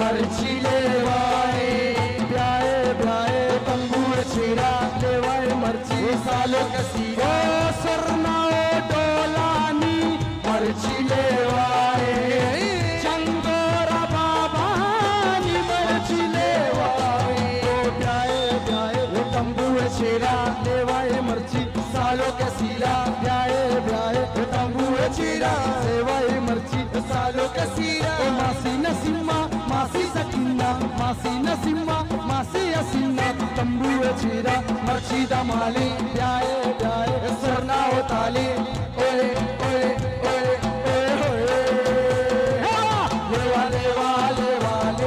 मर्ची लेवाए ब्याए ब्याए तंबूर छेड़ा लेवाए मर्ची सालो कसीरा सरनाओ डोलानी मर्ची लेवाए चंगोरा बाबानी मर्ची लेवाए ब्याए ब्याए तंबूर छेड़ा लेवाए मर्ची सालो कसीरा ब्याए ब्याए तंबूर छेड़ा लेवाए मर्ची सालो कसीरा मासी नसीमा मासी सकीना मासी नसीमा मासी हसीना तंबूर छेड़ा मर्ची दमाले ब्याए ब्याए सरना हो ताले ओए ओए